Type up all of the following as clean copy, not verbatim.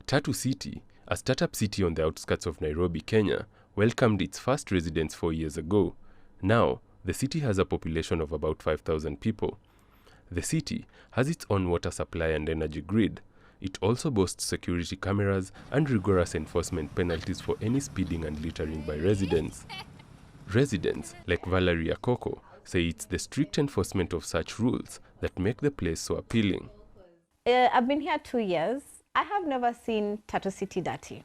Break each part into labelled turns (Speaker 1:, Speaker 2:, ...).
Speaker 1: Tatu City, a startup city on the outskirts of Nairobi, Kenya, welcomed its first residents 4 years ago. Now, the city has a population of about 5,000 people. The city has its own water supply and energy grid. It also boasts security cameras and rigorous enforcement penalties for any speeding and littering by residents. Residents, like Valeria Coco, say it's the strict enforcement of such rules that make the place so appealing.
Speaker 2: I've been here 2 years. I have never seen Tatu City dirty.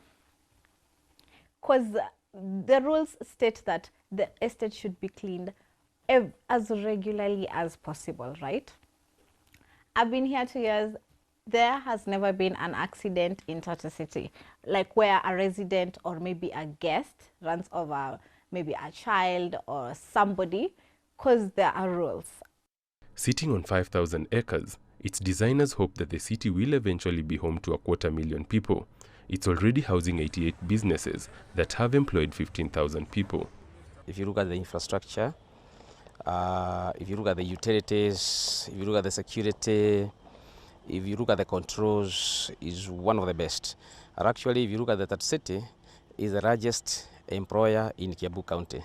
Speaker 2: Because the rules state that the estate should be cleaned as regularly as possible, right? I've been here 2 years. There has never been an accident in Tatu City, like where a resident or maybe a guest runs over maybe a child or somebody, because there are rules.
Speaker 1: Sitting on 5,000 acres, its designers hope that the city will eventually be home to 250,000 people. It's already housing 88 businesses that have employed 15,000 people.
Speaker 3: If you look at the infrastructure, if you look at the utilities, if you look at the security, if you look at the controls, is one of the best. And actually, if you look at the Tatu City, is the largest employer in Kiambu County.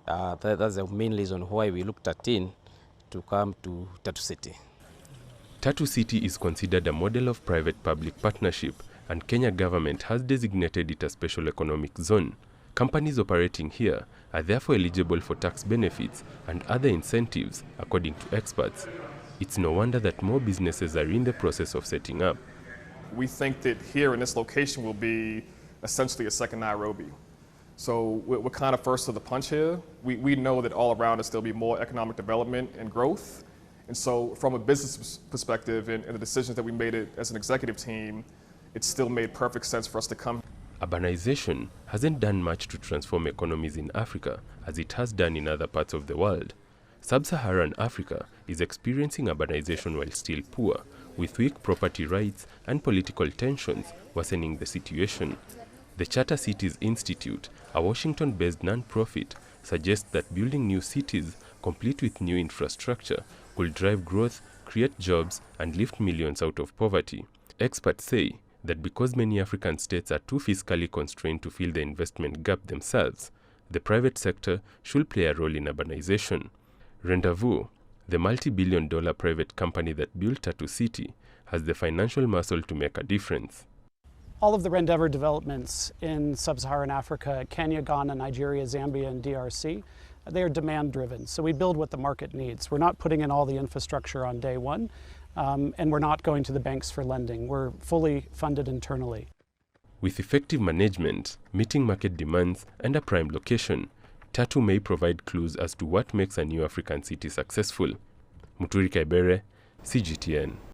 Speaker 3: That's the main reason why we looked at it to come to Tatu City.
Speaker 1: Tatu City is considered a model of private-public partnership, and Kenya government has designated it a special economic zone. Companies operating here are therefore eligible for tax benefits and other incentives, according to experts. It's no wonder that more businesses are in the process of setting up.
Speaker 4: We think that here in this location will be essentially a second Nairobi. So we're kind of first to the punch here. We know that all around us there'll be more economic development and growth. And so from a business perspective and the decisions that we made it as an executive team, it still made perfect sense for us to come.
Speaker 1: Urbanization hasn't done much to transform economies in Africa as it has done in other parts of the world. Sub-Saharan Africa is experiencing urbanization while still poor, with weak property rights and political tensions worsening the situation. The Charter Cities Institute, a Washington-based non-profit, suggests that building new cities, complete with new infrastructure, could drive growth, create jobs, and lift millions out of poverty. Experts say that because many African states are too fiscally constrained to fill the investment gap themselves, the private sector should play a role in urbanization. Rendezvous, the multi-billion-dollar private company that built Tatu City, has the financial muscle to make a difference.
Speaker 5: All of the Rendezvous developments in sub-Saharan Africa, Kenya, Ghana, Nigeria, Zambia, and DRC, they are demand-driven. So we build what the market needs. We're not putting in all the infrastructure on day one, and we're not going to the banks for lending. We're fully funded internally.
Speaker 1: With effective management, meeting market demands, and a prime location, Tatu may provide clues as to what makes a new African city successful. Muturi Kaibere, CGTN.